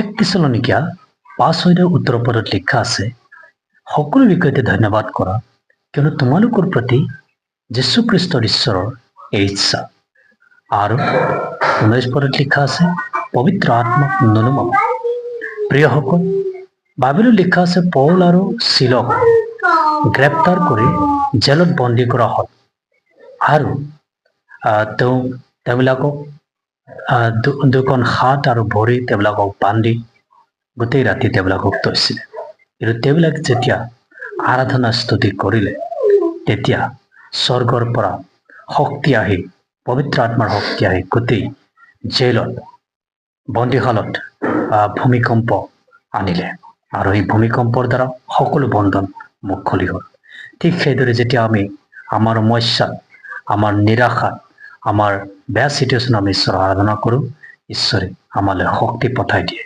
এক তেছালোনিকিয়া 5:6 উত্তৰ পদত লিখা আছে, সকলো বিষয়তে ধন্যবাদ কৰা, কিয়নো তোমালোকৰ প্ৰতি যীশু খ্ৰীষ্টৰ ঈশ্বৰৰ এই ইচ্ছা। আৰু 19 পদত লিখা আছে, পবিত্ৰ আত্মাক নুনুমাবা। প্ৰিয়সকল, বাইবেলত লিখা আছে পৌল আৰু চিলক গ্ৰেপ্তাৰ কৰি জেলত বন্দী কৰা হ'ল আৰু তেওঁবিলাকক দুখন হাত আৰু ভৰি তেওঁবিলাকক বান্ধি গোটেই ৰাতি তেওঁবিলাকক থৈছিলে। কিন্তু তেওঁবিলাক যেতিয়া আৰাধনা স্তুতি কৰিলে, তেতিয়া স্বৰ্গৰ পৰা শক্তি আহি, পবিত্ৰ আত্মাৰ শক্তি আহি গোটেই জেলত, বন্দীশালত ভূমিকম্প আনিলে আৰু এই ভূমিকম্পৰ দ্বাৰা সকলো বন্ধন মুকলি হ'ল। ঠিক সেইদৰে যেতিয়া আমি আমাৰ সমস্যাত, আমাৰ নিৰাশাত, আমাৰ বেয়া চিটুৱেশ্যন আমি ঈশ্বৰৰ আৰাধনা কৰোঁ, ঈশ্বৰে আমালৈ শক্তি পঠাই দিয়ে।